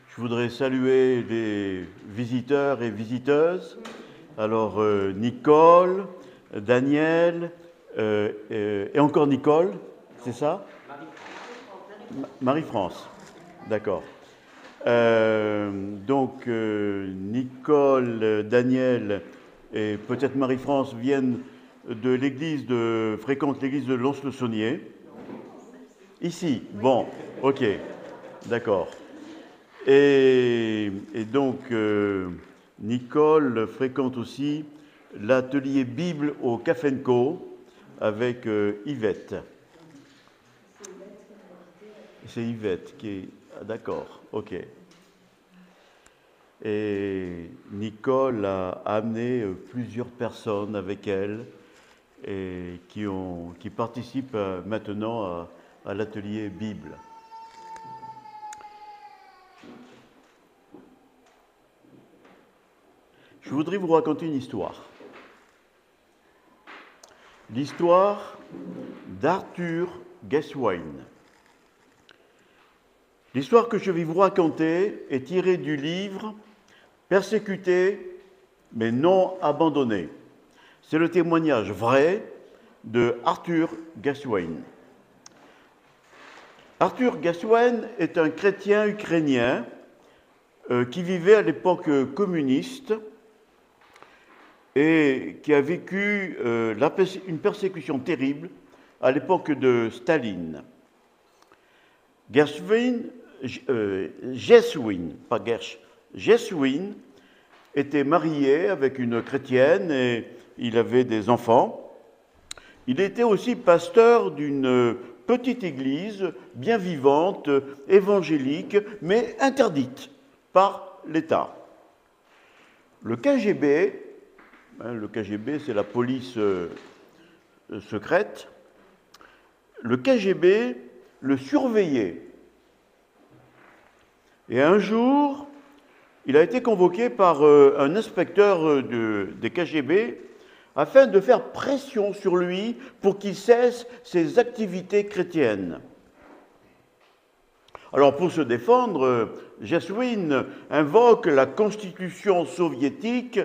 Je voudrais saluer les visiteurs et visiteuses. Alors, Nicole, Daniel, et encore Nicole, c'est ça? Marie-France, d'accord. Donc, Nicole, Daniel et peut-être Marie-France viennent de l'église fréquentent l'église de Lons-le-Saunier. Ici, bon, ok, d'accord. Et donc, Nicole fréquente aussi l'atelier Bible au Café Co avec Yvette. C'est Yvette qui est... Ah, d'accord, ok. Et Nicole a amené plusieurs personnes avec elle et qui participent maintenant à l'atelier Bible. Je voudrais vous raconter une histoire. L'histoire d'Arthur Geswain. L'histoire que je vais vous raconter est tirée du livre Persécuté mais non abandonné. C'est le témoignage vrai de Arthur Geswain. Arthur Geswain est un chrétien ukrainien qui vivait à l'époque communiste et qui a vécu une persécution terrible à l'époque de Staline. Geswain était marié avec une chrétienne et il avait des enfants. Il était aussi pasteur d'une petite église bien vivante, évangélique, mais interdite par l'État. Le KGB c'est la police secrète, le KGB le surveillait. Et un jour, il a été convoqué par un inspecteur des KGB afin de faire pression sur lui pour qu'il cesse ses activités chrétiennes. Alors pour se défendre, Geswain invoque la constitution soviétique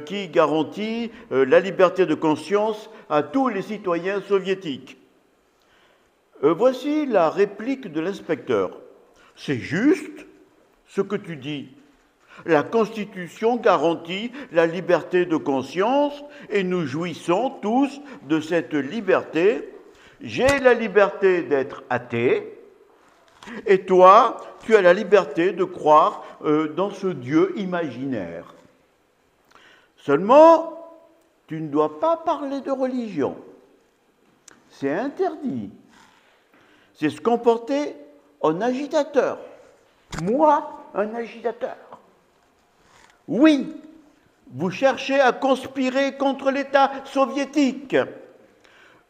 qui garantit la liberté de conscience à tous les citoyens soviétiques. Voici la réplique de l'inspecteur. C'est juste ce que tu dis. La Constitution garantit la liberté de conscience et nous jouissons tous de cette liberté. J'ai la liberté d'être athée et toi, tu as la liberté de croire dans ce Dieu imaginaire. Seulement, tu ne dois pas parler de religion. C'est interdit. C'est se comporter en agitateur. Moi, un agitateur. Oui, vous cherchez à conspirer contre l'État soviétique.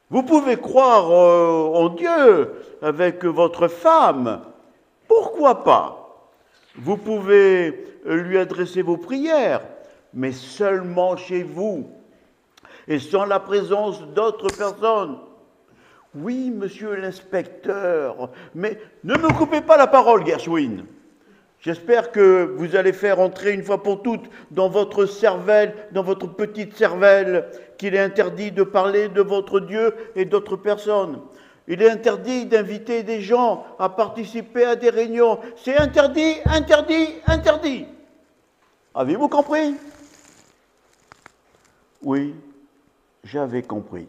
Vous pouvez croire en Dieu avec votre femme. Pourquoi pas? Vous pouvez lui adresser vos prières, mais seulement chez vous et sans la présence d'autres personnes. Oui, monsieur l'inspecteur, mais ne me coupez pas la parole, Geswain. J'espère que vous allez faire entrer une fois pour toutes dans votre cervelle, dans votre petite cervelle, qu'il est interdit de parler de votre Dieu et d'autres personnes. Il est interdit d'inviter des gens à participer à des réunions. C'est interdit, interdit, interdit. Avez-vous compris? Oui, j'avais compris.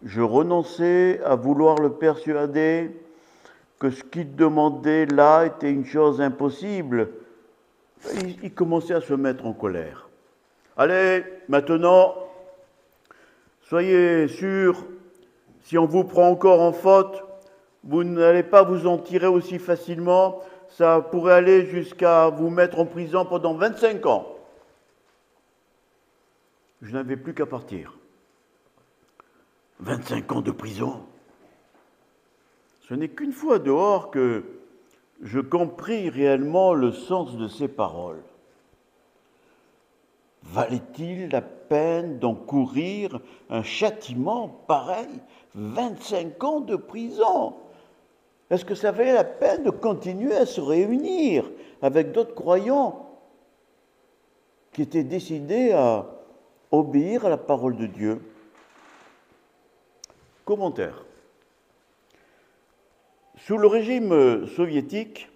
Je renonçais à vouloir le persuader que ce qu'il demandait là était une chose impossible. Il commençait à se mettre en colère. Allez, maintenant, soyez sûr, si on vous prend encore en faute, vous n'allez pas vous en tirer aussi facilement. Ça pourrait aller jusqu'à vous mettre en prison pendant 25 ans. Je n'avais plus qu'à partir. 25 ans de prison. Ce n'est qu'une fois dehors que je compris réellement le sens de ces paroles. Valait-il la peine d'encourir un châtiment pareil? 25 ans de prison? Est-ce que ça valait la peine de continuer à se réunir avec d'autres croyants qui étaient décidés à obéir à la parole de Dieu? Commentaire. Sous le régime soviétique,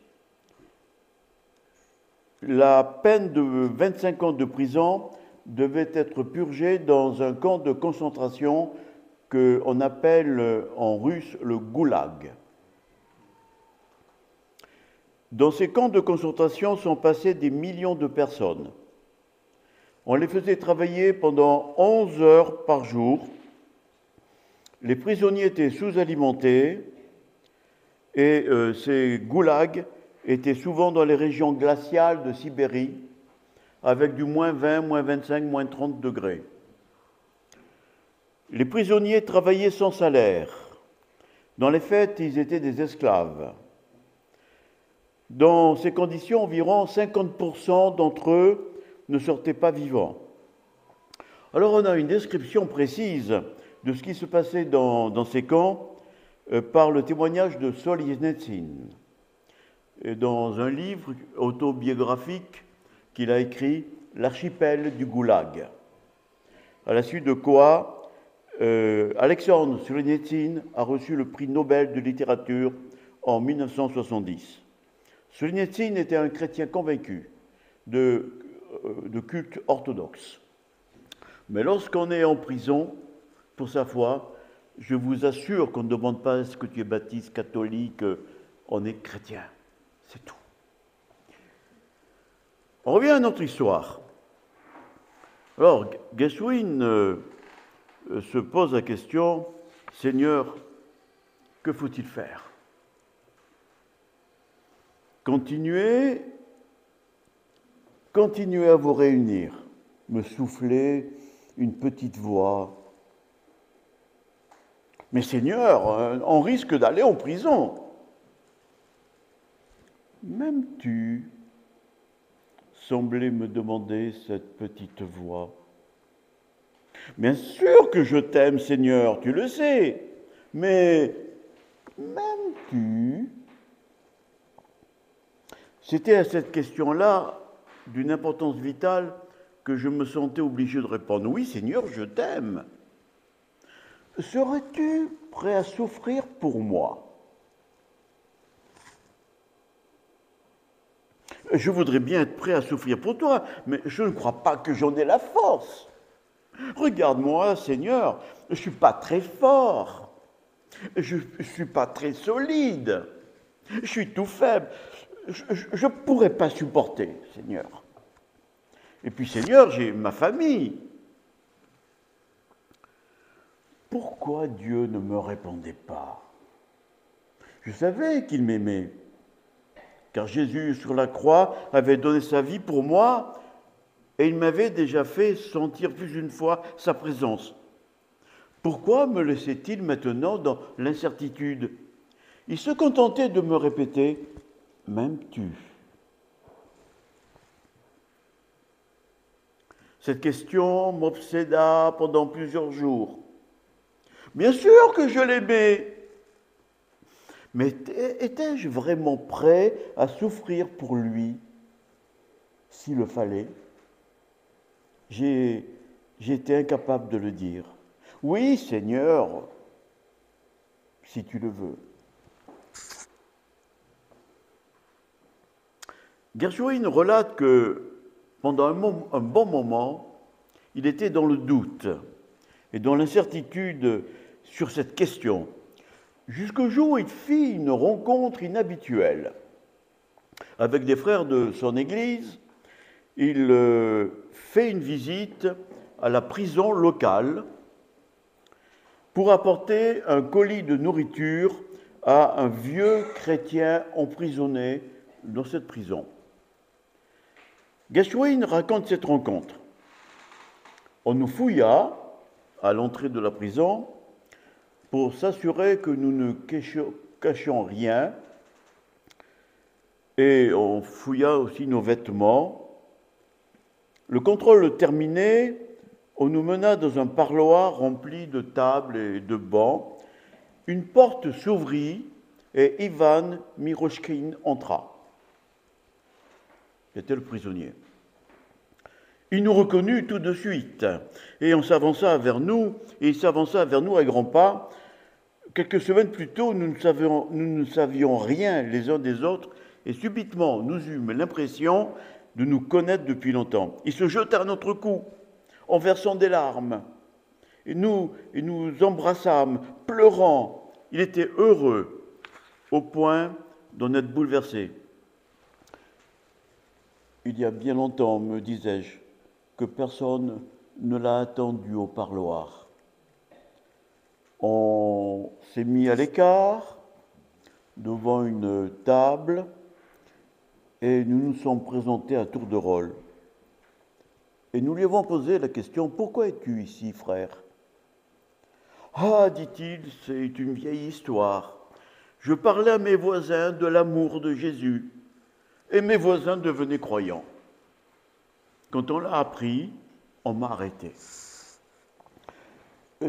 la peine de 25 ans de prison devait être purgée dans un camp de concentration qu'on appelle en russe le goulag. Dans ces camps de concentration sont passés des millions de personnes. On les faisait travailler pendant 11 heures par jour. Les prisonniers étaient sous-alimentés et ces goulags étaient souvent dans les régions glaciales de Sibérie avec du moins 20, moins 25, moins 30 degrés. Les prisonniers travaillaient sans salaire. Dans les faits, ils étaient des esclaves. Dans ces conditions, environ 50% d'entre eux ne sortaient pas vivants. Alors on a une description précise de ce qui se passait dans ces camps par le témoignage de Solzhenitsyn, dans un livre autobiographique qu'il a écrit, L'archipel du Goulag. À la suite de quoi, Alexandre Solzhenitsyn a reçu le prix Nobel de littérature en 1970. Solzhenitsyn était un chrétien convaincu de culte orthodoxe. Mais lorsqu'on est en prison pour sa foi, je vous assure qu'on ne demande pas est-ce que tu es baptiste, catholique, on est chrétien. C'est tout. On revient à notre histoire. Alors, Gershwin se pose la question, Seigneur, que faut-il faire? Continuez à vous réunir, me souffler une petite voix. Mais Seigneur, on risque d'aller en prison. M'aimes-tu? Semblait me demander cette petite voix. Bien sûr que je t'aime, Seigneur, tu le sais, mais m'aimes-tu? C'était à cette question-là, d'une importance vitale, que je me sentais obligé de répondre. Oui, Seigneur, je t'aime. Serais-tu prêt à souffrir pour moi? Je voudrais bien être prêt à souffrir pour toi, mais je ne crois pas que j'en ai la force. Regarde-moi, Seigneur, je ne suis pas très fort. Je ne suis pas très solide. Je suis tout faible. Je ne pourrais pas supporter, Seigneur. Et puis, Seigneur, j'ai ma famille. Pourquoi Dieu ne me répondait pas? Je savais qu'il m'aimait, car Jésus, sur la croix, avait donné sa vie pour moi et il m'avait déjà fait sentir plus d'une fois sa présence. Pourquoi me laissait-il maintenant dans l'incertitude? Il se contentait de me répéter « M'aimes-tu » Cette question m'obséda pendant plusieurs jours. Bien sûr que je l'aimais, mais étais-je vraiment prêt à souffrir pour lui, s'il le fallait? J'étais incapable de le dire. Oui, Seigneur, si tu le veux. Gershwin relate que pendant un bon moment, il était dans le doute et dans l'incertitude sur cette question, jusqu'au jour où il fit une rencontre inhabituelle. Avec des frères de son église, il fait une visite à la prison locale pour apporter un colis de nourriture à un vieux chrétien emprisonné dans cette prison. Gershwin raconte cette rencontre. On nous fouilla à l'entrée de la prison pour s'assurer que nous ne cachions rien, et on fouilla aussi nos vêtements. Le contrôle terminé, on nous mena dans un parloir rempli de tables et de bancs. Une porte s'ouvrit et Ivan Miroshkin entra. C'était le prisonnier. Il nous reconnut tout de suite, et il s'avança vers nous à grands pas. Quelques semaines plus tôt, nous ne savions rien les uns des autres, et subitement, nous eûmes l'impression de nous connaître depuis longtemps. Il se jeta à notre cou, en versant des larmes, et nous embrassâmes, pleurant. Il était heureux, au point d'en être bouleversé. Il y a bien longtemps, me disais-je, que personne ne l'a attendu au parloir. On s'est mis à l'écart, devant une table, et nous nous sommes présentés à tour de rôle. Et nous lui avons posé la question « Pourquoi es-tu ici, frère ?» « Ah, dit-il, c'est une vieille histoire. Je parlais à mes voisins de l'amour de Jésus, et mes voisins devenaient croyants. Quand on l'a appris, on m'a arrêté.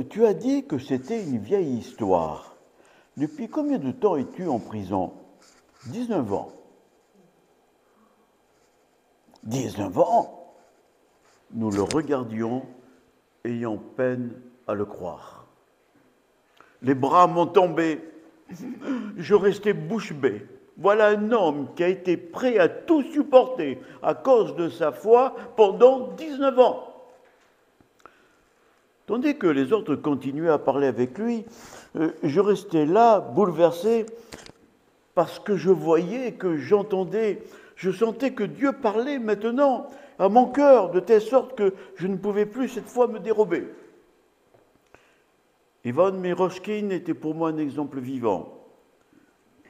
Tu as dit que c'était une vieille histoire. Depuis combien de temps es-tu en prison ? 19 ans. 19 ans ? Nous le regardions, ayant peine à le croire. Les bras m'ont tombé. Je restais bouche bée. Voilà un homme qui a été prêt à tout supporter à cause de sa foi pendant 19 ans. Tandis que les autres continuaient à parler avec lui, je restais là, bouleversé, parce que je voyais, que j'entendais, je sentais que Dieu parlait maintenant à mon cœur, de telle sorte que je ne pouvais plus cette fois me dérober. Ivan Miroshkin était pour moi un exemple vivant,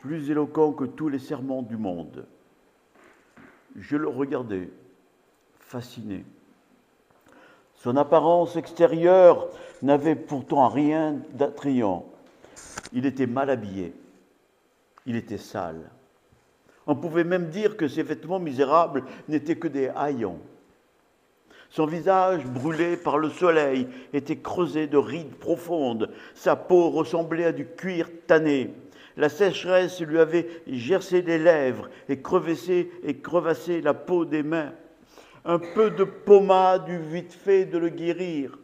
plus éloquent que tous les sermons du monde. Je le regardais, fasciné. Son apparence extérieure n'avait pourtant rien d'attrayant. Il était mal habillé, il était sale. On pouvait même dire que ses vêtements misérables n'étaient que des haillons. Son visage, brûlé par le soleil, était creusé de rides profondes. Sa peau ressemblait à du cuir tanné. La sécheresse lui avait gercé les lèvres et crevassé la peau des mains. Un peu de pommade eût vite fait de le guérir.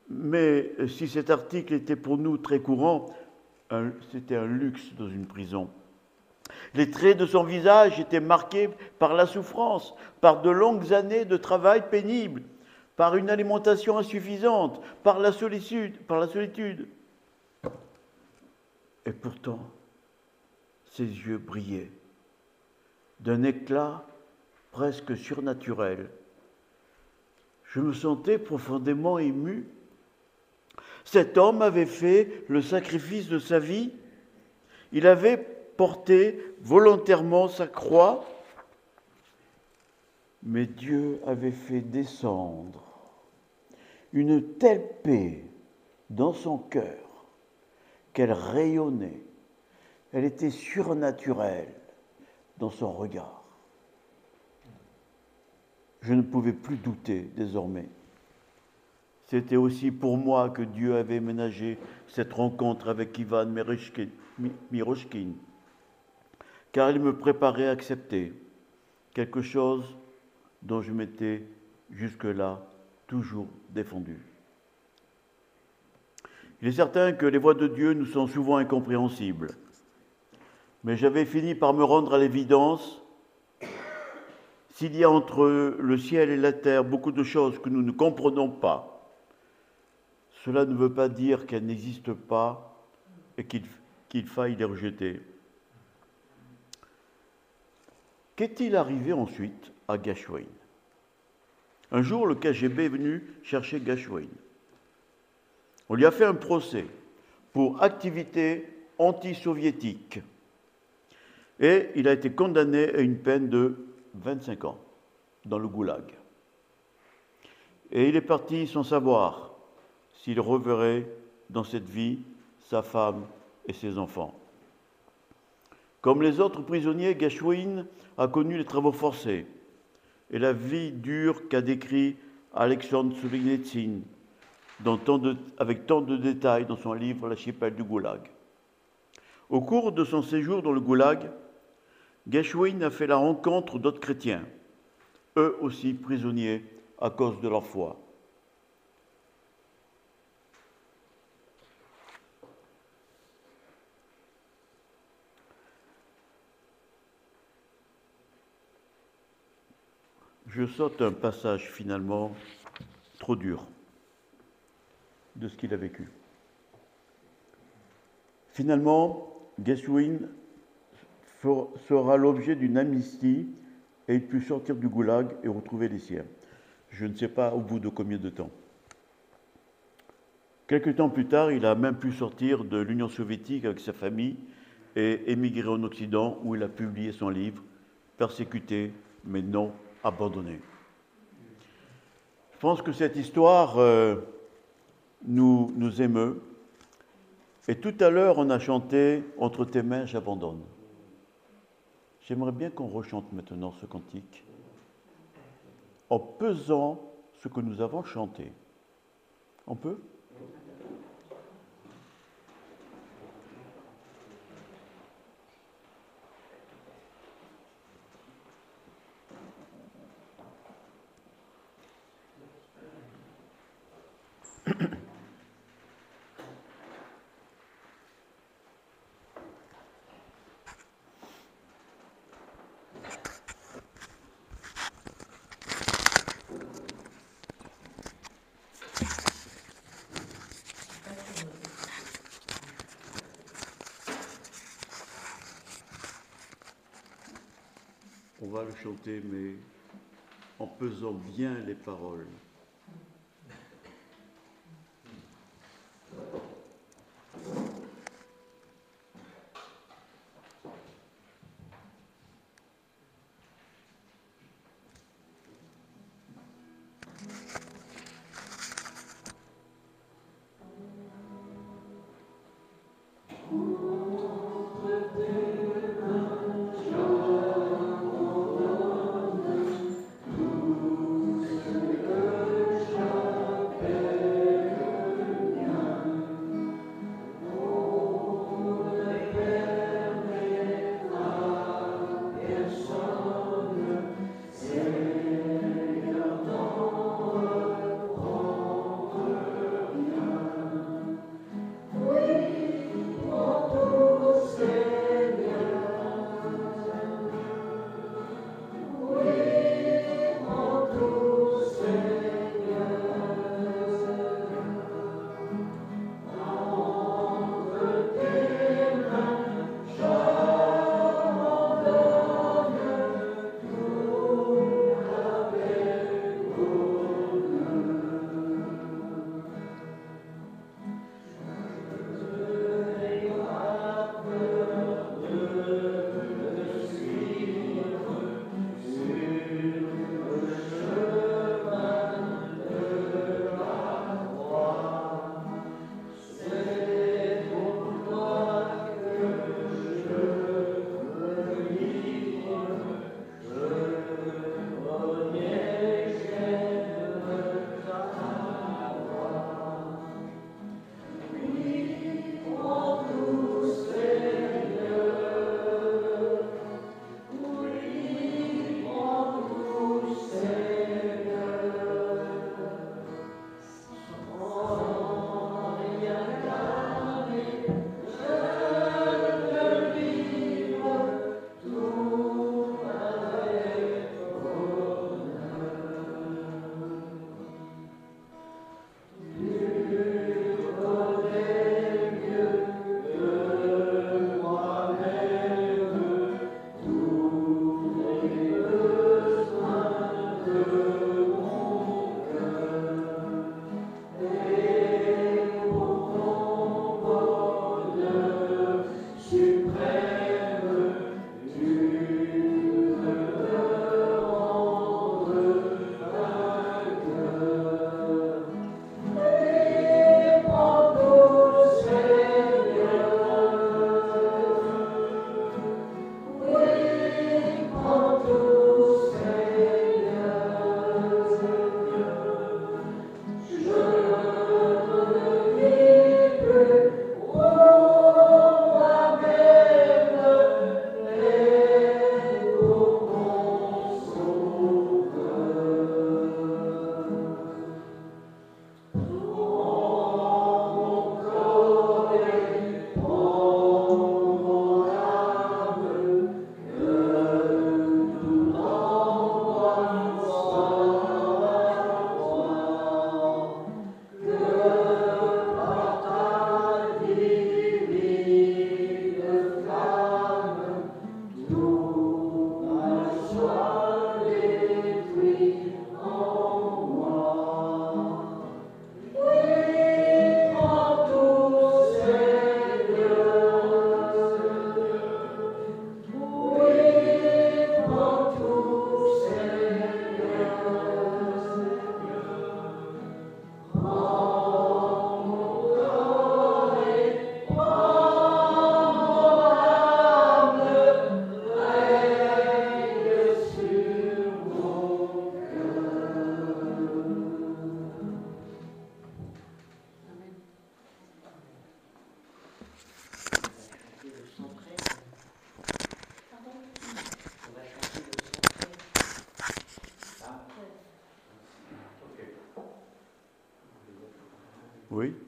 Mais si cet article était pour nous très courant, c'était un luxe dans une prison. Les traits de son visage étaient marqués par la souffrance, par de longues années de travail pénible, par une alimentation insuffisante, par la solitude. Et pourtant, ses yeux brillaient d'un éclat presque surnaturel. Je me sentais profondément ému. Cet homme avait fait le sacrifice de sa vie. Il avait porté volontairement sa croix, mais Dieu avait fait descendre une telle paix dans son cœur qu'elle rayonnait, elle était surnaturelle dans son regard. Je ne pouvais plus douter désormais. C'était aussi pour moi que Dieu avait ménagé cette rencontre avec Ivan Miroshkin, car il me préparait à accepter quelque chose dont je m'étais jusque-là toujours défendu. Il est certain que les voies de Dieu nous sont souvent incompréhensibles, mais j'avais fini par me rendre à l'évidence. S'il y a entre le ciel et la terre beaucoup de choses que nous ne comprenons pas, cela ne veut pas dire qu'elles n'existent pas et qu'il faille les rejeter. Qu'est-il arrivé ensuite à Gershwin ? Un jour, le KGB est venu chercher Gershwin. On lui a fait un procès pour activité anti-soviétique et il a été condamné à une peine de 25 ans dans le goulag. Et il est parti sans savoir s'il reverrait dans cette vie sa femme et ses enfants. Comme les autres prisonniers, Gershwin a connu les travaux forcés et la vie dure qu'a décrit Alexandre Solzhenitsyn avec tant de détails dans son livre « L'archipel du Goulag ». Au cours de son séjour dans le goulag, Gershwin a fait la rencontre d'autres chrétiens, eux aussi prisonniers à cause de leur foi. Je saute un passage finalement trop dur de ce qu'il a vécu. Finalement, Gershwin sera l'objet d'une amnistie et il put sortir du goulag et retrouver les siens. Je ne sais pas au bout de combien de temps. Quelque temps plus tard, il a même pu sortir de l'Union soviétique avec sa famille et émigrer en Occident où il a publié son livre « Persécuté mais non abandonné ». Je pense que cette histoire nous émeut. Et tout à l'heure, on a chanté « Entre tes mains, j'abandonne ». J'aimerais bien qu'on rechante maintenant ce cantique en pesant ce que nous avons chanté. On peut ? On va le chanter, mais en pesant bien les paroles.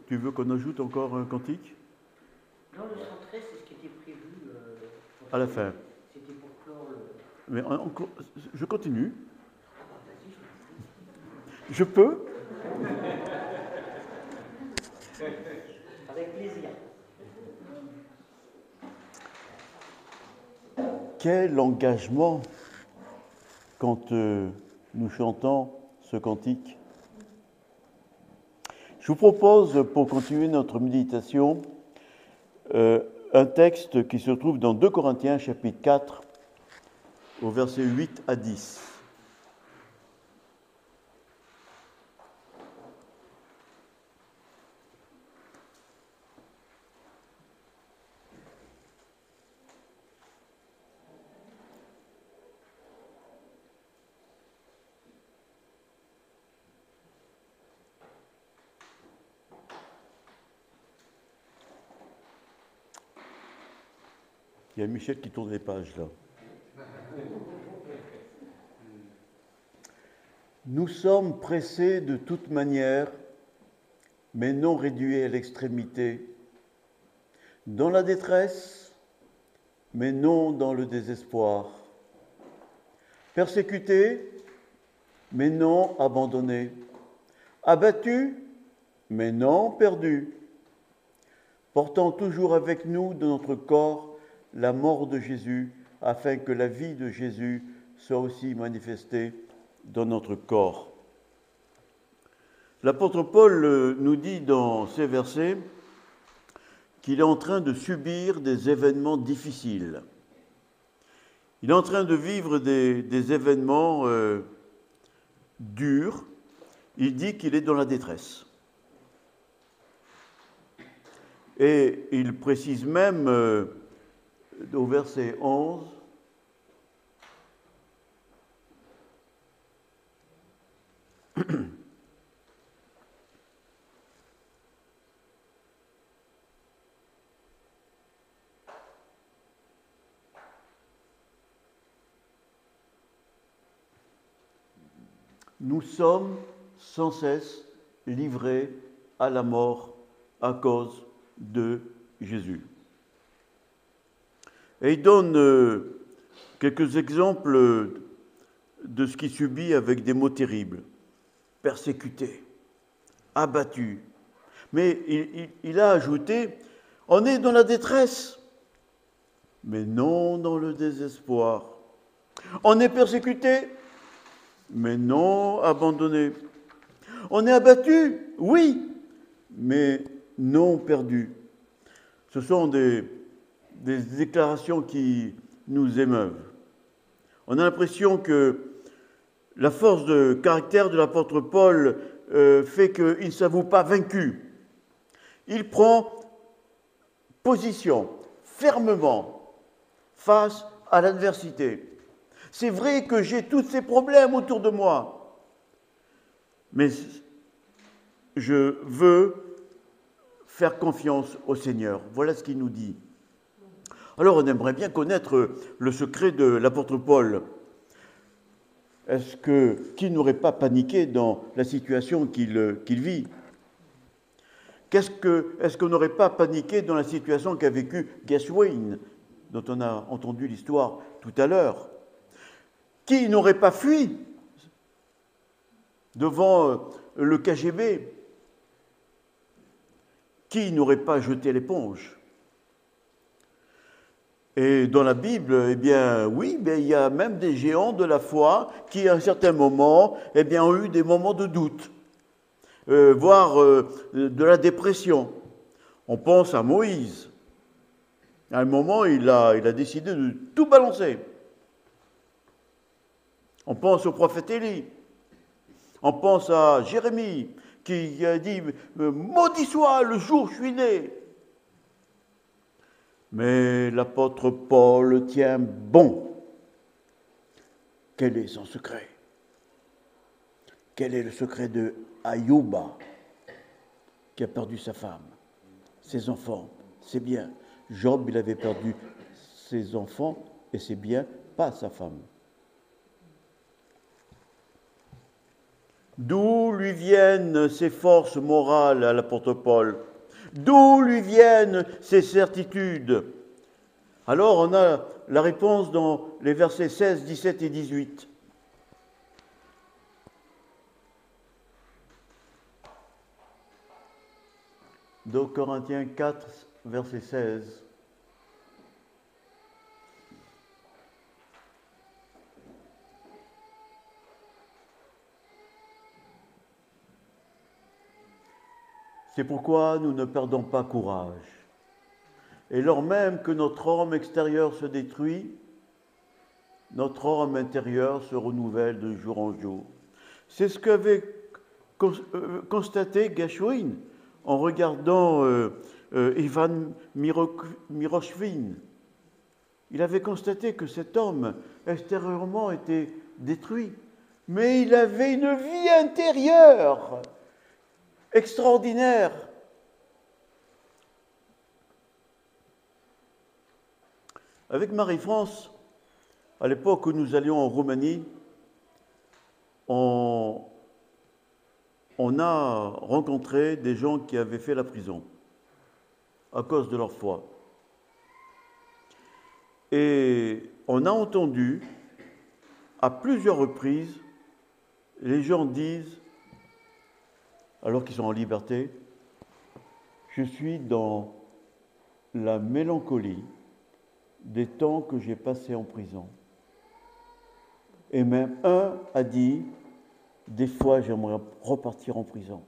Tu veux qu'on ajoute encore un cantique? Non, le 113, c'est ce qui était prévu. À la fin. C'était pour clore le... Mais je continue. Je peux? Avec plaisir. Quel engagement quand nous chantons ce cantique. Je vous propose, pour continuer notre méditation, un texte qui se trouve dans 2 Corinthiens, chapitre 4, au verset 8 à 10. Il y a Michel qui tourne les pages là. Nous sommes pressés de toute manière, mais non réduits à l'extrémité, dans la détresse, mais non dans le désespoir, persécutés, mais non abandonnés, abattus, mais non perdus, portant toujours avec nous dans notre corps la mort de Jésus, afin que la vie de Jésus soit aussi manifestée dans notre corps. L'apôtre Paul nous dit dans ces versets qu'il est en train de subir des événements difficiles. Il est en train de vivre des événements durs. Il dit qu'il est dans la détresse. Et il précise même au verset 11, nous sommes sans cesse livrés à la mort à cause de Jésus. Et il donne quelques exemples de ce qu'il subit avec des mots terribles. Persécuté, abattu. Mais il a ajouté, on est dans la détresse, mais non dans le désespoir. On est persécuté, mais non abandonné. On est abattu, oui, mais non perdu. Ce sont des déclarations qui nous émeuvent. On a l'impression que la force de caractère de l'apôtre Paul fait qu'il ne s'avoue pas vaincu. Il prend position fermement face à l'adversité. C'est vrai que j'ai tous ces problèmes autour de moi, mais je veux faire confiance au Seigneur. Voilà ce qu'il nous dit. Alors, on aimerait bien connaître le secret de l'apôtre Paul. Qui n'aurait pas paniqué dans la situation qu'il vit? Est-ce qu'on n'aurait pas paniqué dans la situation qu'a vécue Gaswain, dont on a entendu l'histoire tout à l'heure? Qui n'aurait pas fui devant le KGB? Qui n'aurait pas jeté l'éponge? Et dans la Bible, eh bien, oui, il y a même des géants de la foi qui, à un certain moment, eh bien, ont eu des moments de doute, voire de la dépression. On pense à Moïse. À un moment, il a décidé de tout balancer. On pense au prophète Élie. On pense à Jérémie, qui a dit « Maudit soit le jour où je suis né ». Mais l'apôtre Paul tient bon. Quel est son secret? Quel est le secret de Aïouba, qui a perdu sa femme, ses enfants, ses biens? Job, il avait perdu ses enfants et ses biens, pas sa femme. D'où lui viennent ces forces morales à l'apôtre Paul? D'où lui viennent ces certitudes? Alors on a la réponse dans les versets 16, 17 et 18. De Corinthiens 4, verset 16. C'est pourquoi nous ne perdons pas courage. Et lors même que notre homme extérieur se détruit, notre homme intérieur se renouvelle de jour en jour. C'est ce qu'avait constaté Gershwin en regardant Ivan Miroshvin. Il avait constaté que cet homme extérieurement était détruit, mais il avait une vie intérieure extraordinaire. Avec Marie-France, à l'époque où nous allions en Roumanie, on a rencontré des gens qui avaient fait la prison à cause de leur foi. Et on a entendu à plusieurs reprises, les gens disent, alors qu'ils sont en liberté, je suis dans la mélancolie des temps que j'ai passés en prison. Et même un a dit, des fois j'aimerais repartir en prison.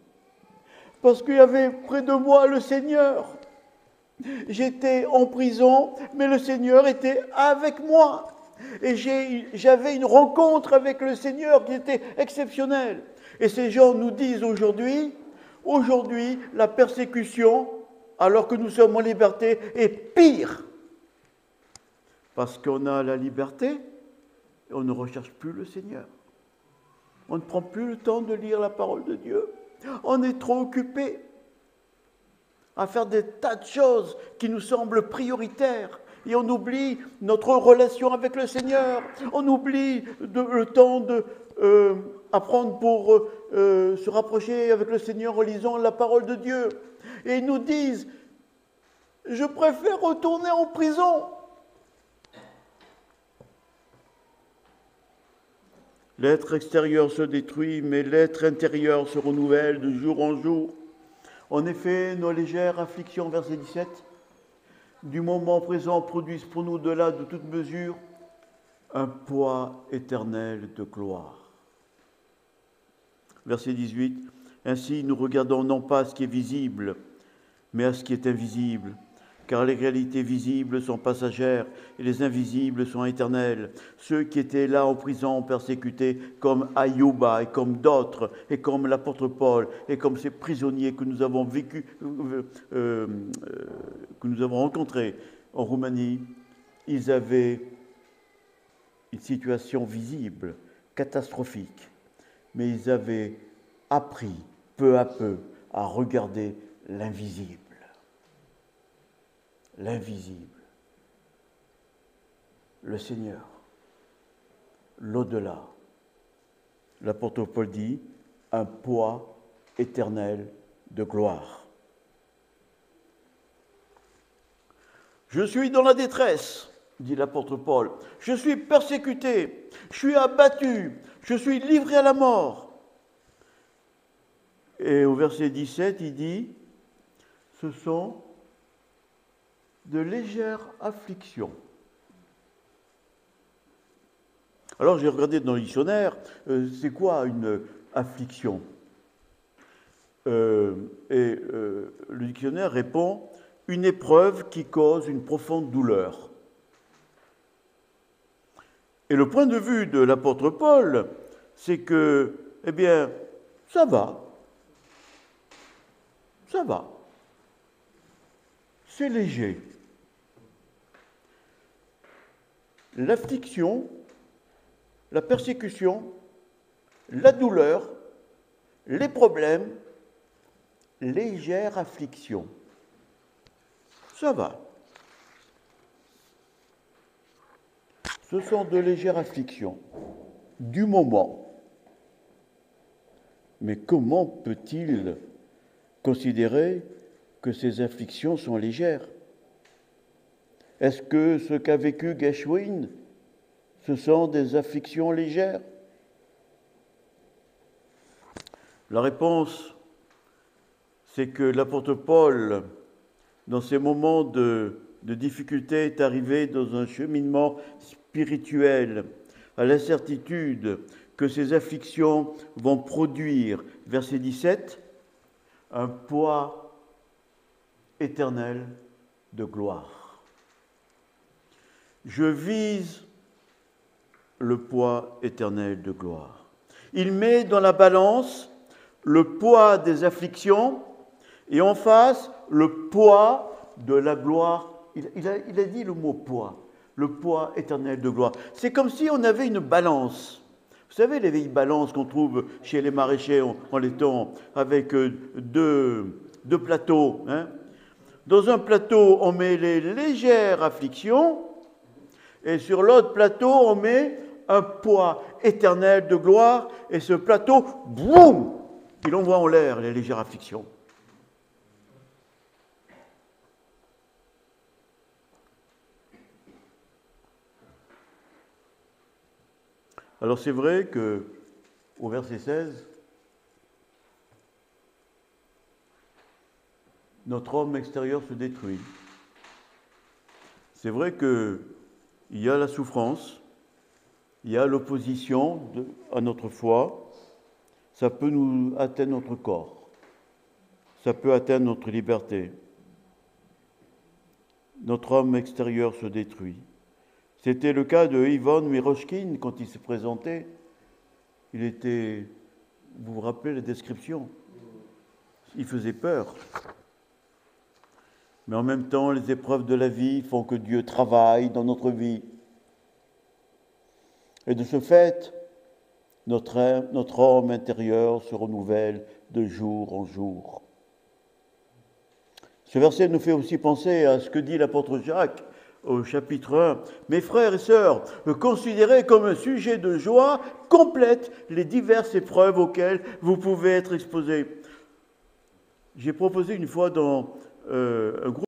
Parce qu'il y avait près de moi le Seigneur. J'étais en prison, mais le Seigneur était avec moi. Et j'avais une rencontre avec le Seigneur qui était exceptionnelle. Et ces gens nous disent aujourd'hui, la persécution, alors que nous sommes en liberté, est pire. Parce qu'on a la liberté et on ne recherche plus le Seigneur. On ne prend plus le temps de lire la parole de Dieu. On est trop occupé à faire des tas de choses qui nous semblent prioritaires. Et on oublie notre relation avec le Seigneur. On oublie le temps d'apprendre pour se rapprocher avec le Seigneur en lisant la parole de Dieu. Et ils nous disent, je préfère retourner en prison. L'être extérieur se détruit, mais l'être intérieur se renouvelle de jour en jour. En effet, nos légères afflictions, verset 17, du moment présent produisent pour nous, de là de toute mesure, un poids éternel de gloire. Verset 18, ainsi nous regardons non pas à ce qui est visible, mais à ce qui est invisible. Car les réalités visibles sont passagères et les invisibles sont éternelles. Ceux qui étaient là en prison, persécutés, comme Ayouba et comme d'autres, et comme l'apôtre Paul, et comme ces prisonniers que nous avons vécus, que nous avons rencontrés en Roumanie, ils avaient une situation visible, catastrophique, mais ils avaient appris peu à peu à regarder l'invisible. L'invisible, le Seigneur, l'au-delà. L'apôtre Paul dit, un poids éternel de gloire. Je suis dans la détresse, dit l'apôtre Paul. Je suis persécuté, je suis abattu, je suis livré à la mort. Et au verset 17, il dit, ce sont de légères afflictions. Alors j'ai regardé dans le dictionnaire, c'est quoi une affliction? Le dictionnaire répond, une épreuve qui cause une profonde douleur. Et le point de vue de l'apôtre Paul, c'est que, eh bien, ça va. C'est léger. L'affliction, la persécution, la douleur, les problèmes, légère affliction. Ça va. Ce sont de légères afflictions du moment. Mais comment peut-il considérer que ces afflictions sont légères? Est-ce que ce qu'a vécu Gershwin, ce sont des afflictions légères? La réponse, c'est que l'apôtre Paul, dans ces moments de difficulté, est arrivé dans un cheminement spirituel à l'incertitude que ces afflictions vont produire, verset 17, un poids éternel de gloire. Je vise le poids éternel de gloire. Il met dans la balance le poids des afflictions et en face le poids de la gloire. Il a dit le mot poids, le poids éternel de gloire. C'est comme si on avait une balance. Vous savez, les vieilles balances qu'on trouve chez les maraîchers en laiton, avec deux plateaux. Hein. Dans un plateau, on met les légères afflictions, et sur l'autre plateau, on met un poids éternel de gloire, et ce plateau, boum, il envoie en l'air les légères afflictions. Alors c'est vrai qu'au verset 16, notre homme extérieur se détruit. C'est vrai qu'il y a la souffrance, il y a l'opposition à notre foi, ça peut nous atteindre notre corps, ça peut atteindre notre liberté. Notre homme extérieur se détruit. C'était le cas de Ivan Miroshkin quand il s'est présenté. Il était, vous vous rappelez la description? Il faisait peur. Mais en même temps, les épreuves de la vie font que Dieu travaille dans notre vie. Et de ce fait, notre homme intérieur se renouvelle de jour en jour. Ce verset nous fait aussi penser à ce que dit l'apôtre Jacques au chapitre 1. Mes frères et sœurs, considérez comme un sujet de joie complète les diverses épreuves auxquelles vous pouvez être exposés. J'ai proposé une fois dans un groupe